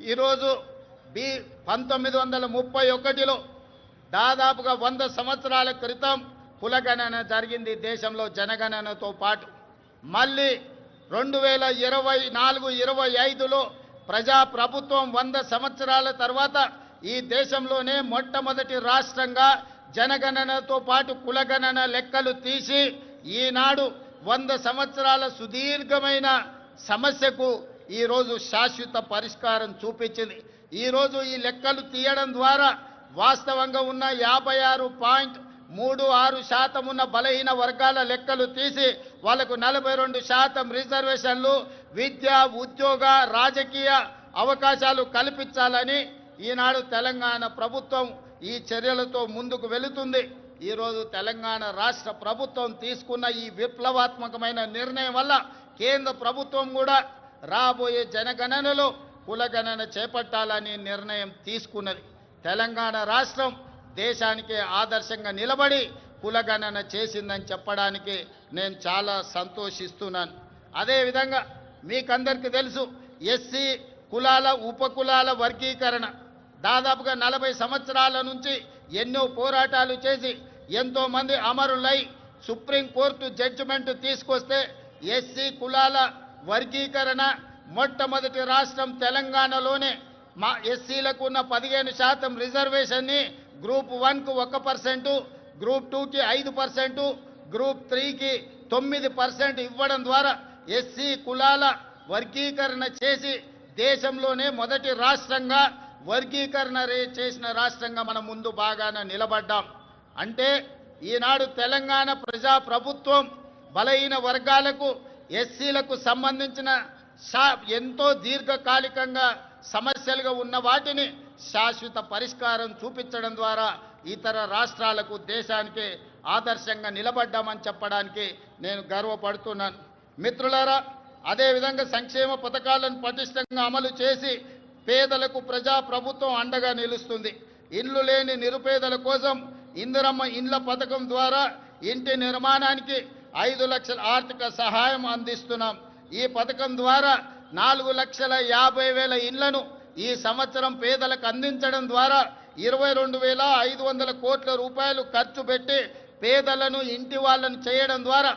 ఈరోజు 1931లో దాదాపుగా 100 సంవత్సరాల క్రితం కులగణన జరిగింది దేశంలో జనగణనతో పాటు. మళ్ళీ 2024-25లో ప్రజాప్రభుత్వం 100 సంవత్సరాల తర్వాత ఈ దేశంలోనే మొట్టమొదటి రాష్ట్రంగా జనగణనతో పాటు కులగణన లెక్కలు తీసి ఈనాడు 100 సంవత్సరాల సుదీర్ఘమైన సమస్యకు ఈరోజు శాశ్వత పరిష్కారం చూపించింది. ఈరోజు ఈ లెక్కలు తీయడం ద్వారా వాస్తవంగా ఉన్న 56.36% ఉన్న బలహీన వర్గాల లెక్కలు తీసి వాళ్ళకు 42% రిజర్వేషన్లు, విద్య, ఉద్యోగ, రాజకీయ అవకాశాలు కల్పించాలని ఈనాడు తెలంగాణ ప్రభుత్వం ఈ చర్యలతో ముందుకు వెళుతుంది. ఈరోజు తెలంగాణ రాష్ట్ర ప్రభుత్వం తీసుకున్న ఈ విప్లవాత్మకమైన నిర్ణయం వల్ల కేంద్ర ప్రభుత్వం కూడా రాబోయే జనగణనలో కులగణన చేపట్టాలని నిర్ణయం తీసుకున్నది. తెలంగాణ రాష్ట్రం దేశానికి ఆదర్శంగా నిలబడి కులగణన చేసిందని చెప్పడానికి నేను చాలా సంతోషిస్తున్నాను. అదేవిధంగా మీకందరికీ తెలుసు, ఎస్సీ కులాల ఉపకులాల వర్గీకరణ దాదాపుగా 40 సంవత్సరాల నుంచి ఎన్నో పోరాటాలు చేసి ఎంతోమంది అమరులై సుప్రీంకోర్టు జడ్జిమెంట్ తీసుకొస్తే ఎస్సీ కులాల వర్గీకరణ మొట్టమొదటి రాష్ట్రం తెలంగాణలోనే మా ఎస్సీలకు ఉన్న 15% రిజర్వేషన్ని గ్రూప్ 1కు 1%, గ్రూప్ 2కి 5%, గ్రూప్ 3కి 9% ఇవ్వడం ద్వారా ఎస్సీ కులాల వర్గీకరణ చేసి దేశంలోనే మొదటి రాష్ట్రంగా వర్గీకరణ చేసిన రాష్ట్రంగా మనం ముందు బాగాన నిలబడ్డాం. అంటే ఈనాడు తెలంగాణ ప్రజాప్రభుత్వం బలహీన వర్గాలకు, ఎస్సీలకు సంబంధించిన ఎంతో దీర్ఘకాలికంగా సమస్యలుగా ఉన్న వాటిని శాశ్వత పరిష్కారం చూపించడం ద్వారా ఇతర రాష్ట్రాలకు, దేశానికి ఆదర్శంగా నిలబడ్డామని చెప్పడానికి నేను గర్వపడుతున్నాను. మిత్రులారా, అదేవిధంగా సంక్షేమ పథకాలను పటిష్టంగా అమలు చేసి పేదలకు ప్రజాప్రభుత్వం అండగా నిలుస్తుంది. ఇల్లు లేని నిరుపేదల కోసం ఇందిరమ్మ ఇండ్ల పథకం ద్వారా ఇంటి నిర్మాణానికి 5 లక్షల ఆర్థిక సహాయం అందిస్తున్నాం. ఈ పథకం ద్వారా 4,50,000 ఇళ్లను ఈ సంవత్సరం పేదలకు అందించడం ద్వారా 22,500 కోట్ల రూపాయలు ఖర్చు పెట్టి పేదలను ఇంటి వాళ్ళను చేయడం ద్వారా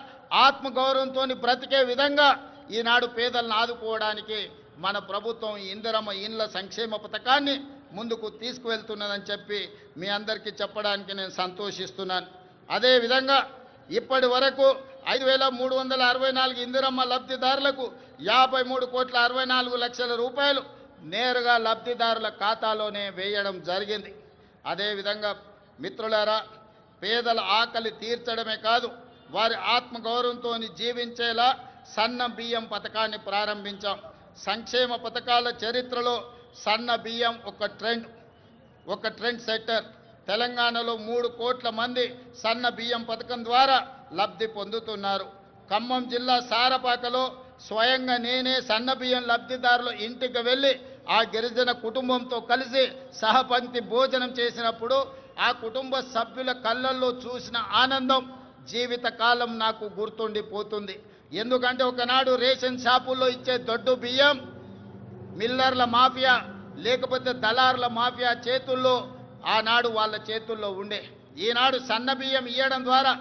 ఆత్మగౌరవంతో బ్రతికే విధంగా ఈనాడు పేదలను ఆదుకోవడానికి మన ప్రభుత్వం ఇందిరమ్మ ఇండ్ల సంక్షేమ పథకాన్ని ముందుకు తీసుకువెళ్తున్నదని చెప్పి మీ అందరికీ చెప్పడానికి నేను సంతోషిస్తున్నాను. అదేవిధంగా ఇప్పటి వరకు 5,364 ఇందిరమ్మ లబ్ధిదారులకు 53,64,00,000 రూపాయలు నేరుగా లబ్ధిదారుల ఖాతాలోనే వేయడం జరిగింది. అదేవిధంగా మిత్రులారా, పేదల ఆకలి తీర్చడమే కాదు, వారి ఆత్మగౌరవంతో జీవించేలా సన్న బియ్యం పథకాన్ని ప్రారంభించాం. సంక్షేమ పథకాల చరిత్రలో సన్న బియ్యం ఒక ట్రెండ్ సెట్టర్. తెలంగాణలో 3 కోట్ల మంది సన్న బియ్యం పథకం ద్వారా లబ్ధి పొందుతున్నారు. ఖమ్మం జిల్లా సారపాకలో స్వయంగా నేనే సన్న బియ్యం లబ్ధిదారుల ఇంటికి వెళ్ళి ఆ గిరిజన కుటుంబంతో కలిసి సహపంక్తి భోజనం చేసినప్పుడు ఆ కుటుంబ సభ్యుల కళ్ళల్లో చూసిన ఆనందం జీవితకాలం నాకు గుర్తుండిపోతుంది. ఎందుకంటే ఒకనాడు రేషన్ షాపుల్లో ఇచ్చే దొడ్డు బియ్యం మిల్లర్ల మాఫియా లేకపోతే దళారుల మాఫియా చేతుల్లో ఆనాడు వాళ్ళ చేతుల్లో ఉండే. ఈనాడు సన్న బియ్యం ఇవ్వడం ద్వారా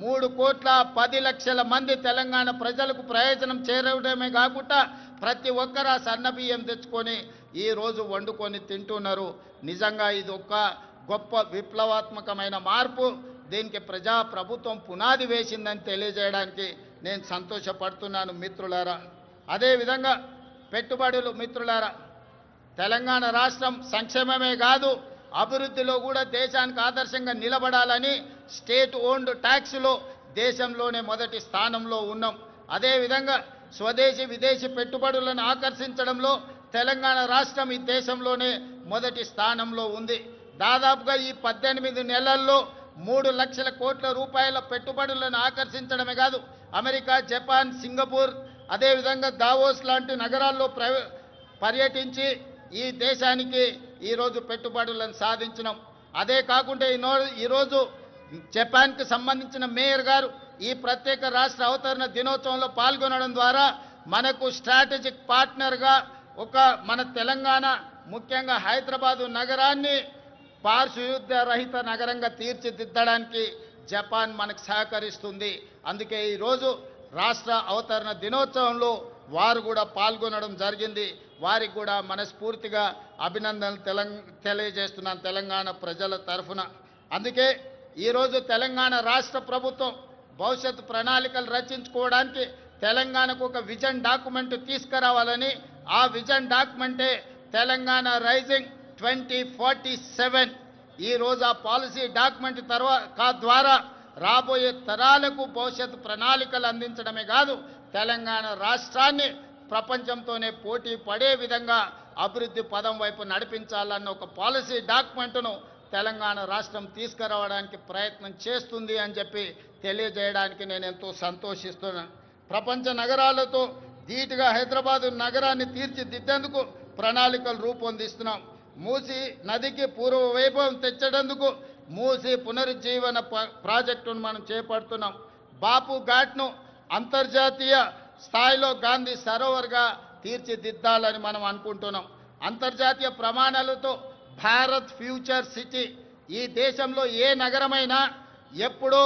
3,10,00,000 మంది తెలంగాణ ప్రజలకు ప్రయోజనం చేరడమే కాకుండా ప్రతి ఒక్కరు ఆ సన్న బియ్యం తెచ్చుకొని ఈరోజు వండుకొని తింటున్నారు. నిజంగా ఇది ఒక గొప్ప విప్లవాత్మకమైన మార్పు. దీనికి ప్రజాప్రభుత్వం పునాది వేసిందని తెలియజేయడానికి నేను సంతోషపడుతున్నాను మిత్రులారా. అదేవిధంగా పెట్టుబడులు మిత్రులారా, తెలంగాణ రాష్ట్రం సంక్షేమమే కాదు అభివృద్ధిలో కూడా దేశానికి ఆదర్శంగా నిలబడాలని స్టేట్ ఓన్డ్ ట్యాక్స్లో దేశంలోనే మొదటి స్థానంలో ఉన్నాం. అదేవిధంగా స్వదేశీ విదేశీ పెట్టుబడులను ఆకర్షించడంలో తెలంగాణ రాష్ట్రం ఈ దేశంలోనే మొదటి స్థానంలో ఉంది. దాదాపుగా ఈ 18 నెలల్లో 3 లక్షల కోట్ల రూపాయల పెట్టుబడులను ఆకర్షించడమే కాదు అమెరికా, జపాన్, సింగపూర్, అదేవిధంగా దావోస్ లాంటి నగరాల్లో పర్యటించి ఈ దేశానికి ఈరోజు పెట్టుబడులను సాధించినాం. అదే కాకుండా ఈరోజు జపాన్కి సంబంధించిన మేయర్ గారు ఈ ప్రత్యేక రాష్ట్ర అవతరణ దినోత్సవంలో పాల్గొనడం ద్వారా మనకు స్ట్రాటజిక్ పార్ట్నర్గా ఒక మన తెలంగాణ ముఖ్యంగా హైదరాబాదు నగరాన్ని పారిశుద్ధ్య రహిత నగరంగా తీర్చిదిద్దడానికి జపాన్ మనకు సహకరిస్తుంది. అందుకే ఈరోజు రాష్ట్ర అవతరణ దినోత్సవంలో వారు కూడా పాల్గొనడం జరిగింది. వారికి కూడా మనస్ఫూర్తిగా అభినందనలు తెలియజేస్తున్నాను తెలంగాణ ప్రజల తరఫున. అందుకే ఈరోజు తెలంగాణ రాష్ట్ర ప్రభుత్వం భవిష్యత్తు ప్రణాళికలు రచించుకోవడానికి తెలంగాణకు ఒక విజన్ డాక్యుమెంట్ తీసుకురావాలని, ఆ విజన్ డాక్యుమెంటే తెలంగాణ రైజింగ్ 2047. ఈరోజు ఆ పాలసీ డాక్యుమెంట్ ద్వారా రాబోయే తరాలకు భవిష్యత్తు ప్రణాళికలు అందించడమే కాదు, తెలంగాణ రాష్ట్రాన్ని ప్రపంచంతోనే పోటీ పడే విధంగా అభివృద్ధి పదం వైపు నడిపించాలన్న ఒక పాలసీ డాక్యుమెంట్ను తెలంగాణ రాష్ట్రం తీసుకురావడానికి ప్రయత్నం చేస్తుంది అని చెప్పి తెలియజేయడానికి నేను ఎంతో సంతోషిస్తున్నాను. ప్రపంచ నగరాలతో ధీటుగా హైదరాబాదు నగరాన్ని తీర్చిదిద్దేందుకు ప్రణాళికలు రూపొందిస్తున్నాం. మూసీ నదికి పూర్వ వైభవం తెచ్చేందుకు మూసీ పునరుజ్జీవన ప్రాజెక్టును మనం చేపడుతున్నాం. బాపు ఘాట్ను అంతర్జాతీయ స్థాయిలో గాంధీ సరోవర్గా తీర్చిదిద్దాలని మనం అనుకుంటున్నాం. అంతర్జాతీయ ప్రమాణాలతో భారత్ ఫ్యూచర్ సిటీ, ఈ దేశంలో ఏ నగరమైనా ఎప్పుడో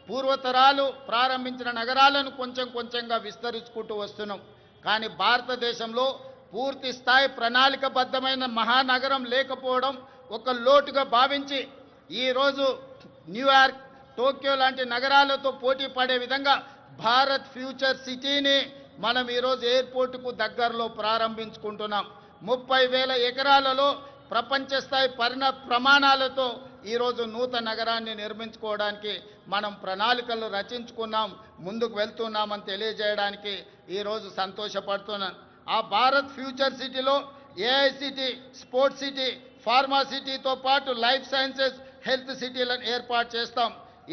పూర్వతరాలు ప్రారంభించిన నగరాలను కొంచెం కొంచెంగా విస్తరించుకుంటూ వస్తున్నాం. కానీ భారతదేశంలో పూర్తి స్థాయి ప్రణాళికబద్ధమైన మహానగరం లేకపోవడం ఒక లోటుగా భావించి ఈరోజు న్యూయార్క్, టోక్యో లాంటి నగరాలతో పోటీ పడే విధంగా భారత్ ఫ్యూచర్ సిటీని మనం ఈరోజు ఎయిర్పోర్టుకు దగ్గరలో ప్రారంభించుకుంటున్నాం. 30,000 ఎకరాలలో ప్రపంచ స్థాయి ప్రమాణాలతో ఈరోజు నూతన నగరాన్ని నిర్మించుకోవడానికి మనం ప్రణాళికలు రచించుకున్నాం, ముందుకు వెళ్తున్నామని తెలియజేయడానికి ఈరోజు సంతోషపడుతున్నాను. ఆ భారత్ ఫ్యూచర్ సిటీలో ఏఐసిటీ, స్పోర్ట్స్ సిటీ, ఫార్మా సిటీతో పాటు లైఫ్ సైన్సెస్, హెల్త్ సిటీలను ఏర్పాటు చేస్తాం.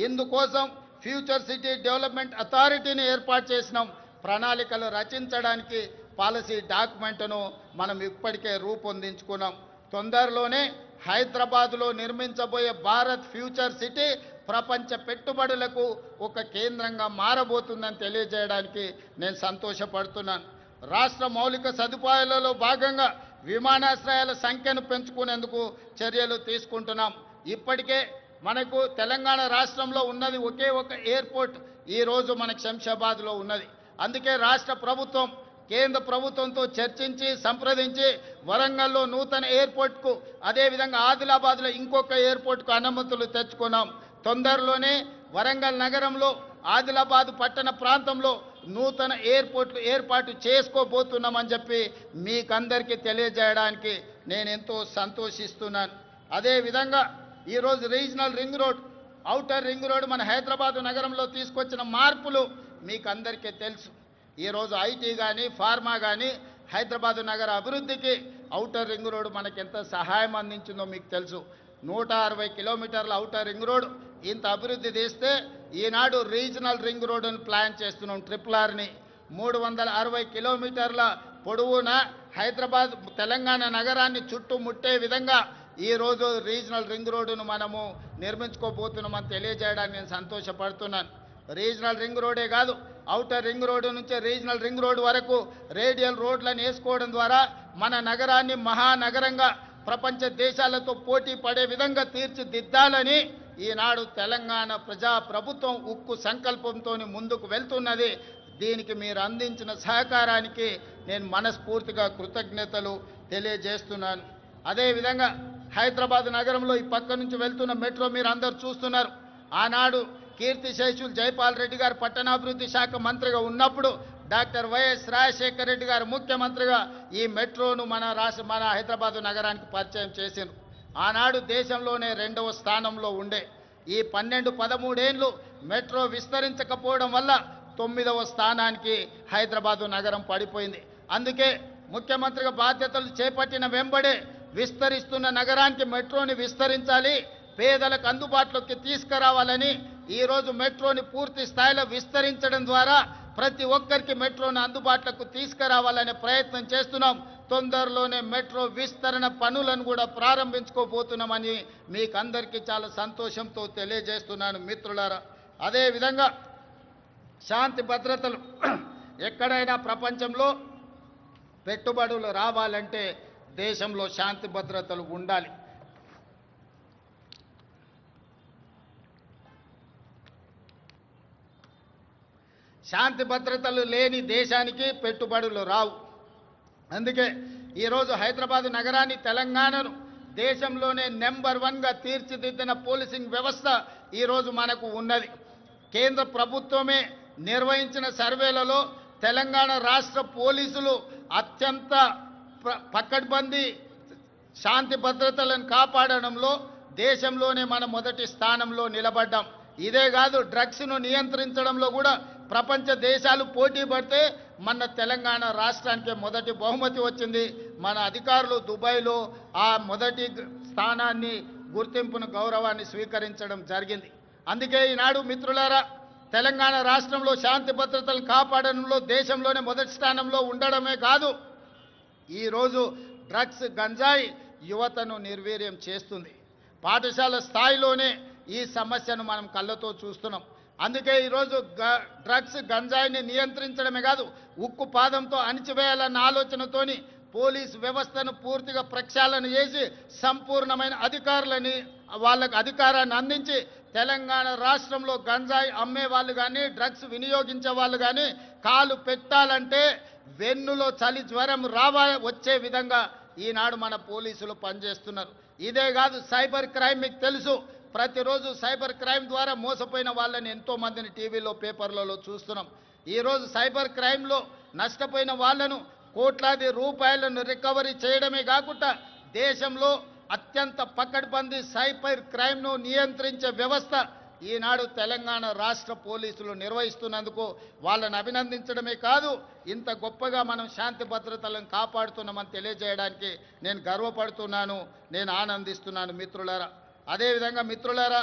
ఇందుకోసం ఫ్యూచర్ సిటీ డెవలప్మెంట్ అథారిటీని ఏర్పాటు చేసినాం. ప్రణాళికలు రచించడానికి పాలసీ డాక్యుమెంట్ను మనం ఇప్పటికే రూపొందించుకున్నాం. తొందరలోనే హైదరాబాద్లో నిర్మించబోయే భారత్ ఫ్యూచర్ సిటీ ప్రపంచ పెట్టుబడులకు ఒక కేంద్రంగా మారబోతుందని తెలియజేయడానికి నేను సంతోషపడుతున్నాను. రాష్ట్ర మౌలిక సదుపాయాలలో భాగంగా విమానాశ్రయాల సంఖ్యను పెంచుకునేందుకు చర్యలు తీసుకుంటున్నాం. ఇప్పటికే మనకు తెలంగాణ రాష్ట్రంలో ఉన్నది ఒకే ఒక ఎయిర్పోర్ట్ ఈరోజు మనకు శంషాబాద్లో ఉన్నది. అందుకే రాష్ట్ర ప్రభుత్వం కేంద్ర ప్రభుత్వంతో చర్చించి సంప్రదించి వరంగల్లో నూతన ఎయిర్పోర్ట్కు, అదేవిధంగా ఆదిలాబాద్లో ఇంకొక ఎయిర్పోర్ట్కు అనుమతులు తెచ్చుకున్నాం. తొందరలోనే వరంగల్ నగరంలో, ఆదిలాబాద్ పట్టణ ప్రాంతంలో నూతన ఎయిర్పోర్ట్లు ఏర్పాటు చేసుకోబోతున్నామని చెప్పి మీకందరికీ తెలియజేయడానికి నేను ఎంతో సంతోషిస్తున్నాను. అదేవిధంగా ఈరోజు regional ring road, outer ring road మన హైదరాబాద్ నగరంలో తీసుకొచ్చిన మార్పులు మీకు అందరికీ తెలుసు. ఈరోజు ఐటీ కానీ, ఫార్మా కానీ హైదరాబాదు నగర అభివృద్ధికి ఔటర్ రింగ్ రోడ్ మనకి ఎంత సహాయం అందించిందో మీకు తెలుసు. 160 కిలోమీటర్ల ఔటర్ రింగ్ రోడ్ ఇంత అభివృద్ధి చేస్తే ఈనాడు రీజనల్ రింగ్ రోడ్డును ప్లాన్ చేస్తున్నాం. RRRని 360 కిలోమీటర్ల పొడవున హైదరాబాద్ తెలంగాణ నగరాన్ని చుట్టుముట్టే విధంగా ఈరోజు రీజనల్ రింగ్ రోడ్డును మనము నిర్మించుకోబోతున్నామని తెలియజేయడానికి నేను సంతోషపడుతున్నాను. రీజనల్ రింగ్ రోడే కాదు, ఔటర్ రింగ్ రోడ్డు నుంచి రీజనల్ రింగ్ రోడ్ వరకు రేడియల్ రోడ్లను వేసుకోవడం ద్వారా మన నగరాన్ని మహానగరంగా ప్రపంచ దేశాలతో పోటీ పడే విధంగా తీర్చిదిద్దాలని ఈనాడు తెలంగాణ ప్రజా ప్రభుత్వం ఉక్కు సంకల్పంతో ముందుకు వెళ్తున్నది. దీనికి మీరు అందించిన సహకారానికి నేను మనస్ఫూర్తిగా కృతజ్ఞతలు తెలియజేస్తున్నాను. అదేవిధంగా హైదరాబాద్ నగరంలో ఈ పక్క నుంచి వెళ్తున్న మెట్రో మీరు అందరూ చూస్తున్నారు. ఆనాడు కీర్తిశేషులు జైపాల్ రెడ్డి గారు పట్టణాభివృద్ధి శాఖ మంత్రిగా ఉన్నప్పుడు డాక్టర్ వైఎస్ రాజశేఖర రెడ్డి గారు ముఖ్యమంత్రిగా ఈ మెట్రోను మన హైదరాబాద్ నగరానికి పరిచయం చేశారు. ఆనాడు దేశంలోనే 2వ స్థానంలో ఉండే ఈ 12-13 ఏళ్ళు మెట్రో విస్తరించకపోవడం వల్ల 9వ స్థానానికి హైదరాబాదు నగరం పడిపోయింది. అందుకే ముఖ్యమంత్రిగా బాధ్యతలు చేపట్టిన వెంబడే విస్తరిస్తున్న నగరానికి మెట్రోని విస్తరించాలి, పేదలకు అందుబాటులోకి తీసుకురావాలని ఈరోజు మెట్రోని పూర్తి స్థాయిలో విస్తరించడం ద్వారా ప్రతి ఒక్కరికి మెట్రోని అందుబాటులోకి తీసుకురావాలనే ప్రయత్నం చేస్తున్నాం. తొందరలోనే మెట్రో విస్తరణ పనులను కూడా ప్రారంభించుకోబోతున్నామని మీకు అందరికీ చాలా సంతోషంతో తెలియజేస్తున్నాను మిత్రులారా. అదేవిధంగా శాంతి భద్రతలు ఎక్కడైనా ప్రపంచంలో పెట్టుబడులు రావాలంటే దేశంలో శాంతి భద్రతలు ఉండాలి. శాంతి భద్రతలు లేని దేశానికి పెట్టుబడులు రావు. అందుకే ఈరోజు హైదరాబాద్ నగరాన్ని, తెలంగాణను దేశంలోనే నెంబర్ 1గా తీర్చిదిద్దిన పోలీసింగ్ వ్యవస్థ ఈరోజు మనకు ఉన్నది. కేంద్ర ప్రభుత్వమే నిర్వహించిన సర్వేలలో తెలంగాణ రాష్ట్ర పోలీసులు అత్యంత పకడ్బందీ శాంతి భద్రతలను కాపాడడంలో దేశంలోనే మన మొదటి స్థానంలో నిలబడ్డాం. ఇదే కాదు, డ్రగ్స్ను నియంత్రించడంలో కూడా ప్రపంచ దేశాలు పోటీ పడితే మన తెలంగాణ రాష్ట్రానికి మొదటి బహుమతి వచ్చింది. మన అధికారులు దుబాయ్లో ఆ మొదటి స్థానాన్ని, గుర్తింపును, గౌరవాన్ని స్వీకరించడం జరిగింది. అందుకే ఈనాడు మిత్రులారా, తెలంగాణ రాష్ట్రంలో శాంతి భద్రతలను కాపాడడంలో దేశంలోనే మొదటి స్థానంలో ఉండడమే కాదు, ఈరోజు డ్రగ్స్, గంజాయి యువతను నిర్వీర్యం చేస్తుంది. పాఠశాల స్థాయిలోనే ఈ సమస్యను మనం కళ్ళతో చూస్తున్నాం. అందుకే ఈరోజు డ్రగ్స్, గంజాయిని నియంత్రించడమే కాదు, ఉక్కు పాదంతో అణిచివేయాలన్న ఆలోచనతోని పోలీస్ వ్యవస్థను పూర్తిగా ప్రక్షాళన చేసి సంపూర్ణమైన అధికారులని, వాళ్ళకు అధికారాన్ని అందించి తెలంగాణ రాష్ట్రంలో గంజాయి అమ్మే వాళ్ళు కానీ, డ్రగ్స్ వినియోగించే వాళ్ళు కానీ కాలు పెట్టాలంటే వెన్నులో చలి జ్వరం వచ్చే విధంగా ఈనాడు మన పోలీసులు పనిచేస్తున్నారు. ఇదే కాదు, సైబర్ క్రైమ్ మీకు తెలుసు. ప్రతిరోజు సైబర్ క్రైమ్ ద్వారా మోసపోయిన వాళ్ళని ఎంతో మందిని టీవీలో, పేపర్లలో చూస్తున్నాం. ఈరోజు సైబర్ క్రైమ్లో నష్టపోయిన వాళ్ళను కోట్లాది రూపాయలను రికవరీ చేయడమే కాకుండా దేశంలో అత్యంత పకడ్బందీ సైబర్ క్రైమ్ను నియంత్రించే వ్యవస్థ ఈనాడు తెలంగాణ రాష్ట్ర పోలీసులు నిర్వహిస్తున్నందుకు వాళ్ళని అభినందించడమే కాదు, ఇంత గొప్పగా మనం శాంతి భద్రతలను కాపాడుతున్నామని తెలియజేయడానికి నేను గర్వపడుతున్నాను, నేను ఆనందిస్తున్నాను మిత్రులారా. అదేవిధంగా మిత్రులారా,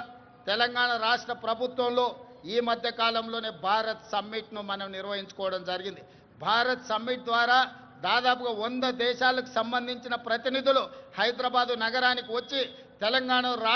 తెలంగాణ రాష్ట్ర ప్రభుత్వంలో ఈ మధ్య కాలంలోనే భారత్ సమ్మిట్ను మనం నిర్వహించుకోవడం జరిగింది. భారత్ సమ్మిట్ ద్వారా దాదాపుగా 100 దేశాలకు సంబంధించిన ప్రతినిధులు హైదరాబాదు నగరానికి వచ్చి తెలంగాణ రాష్ట్ర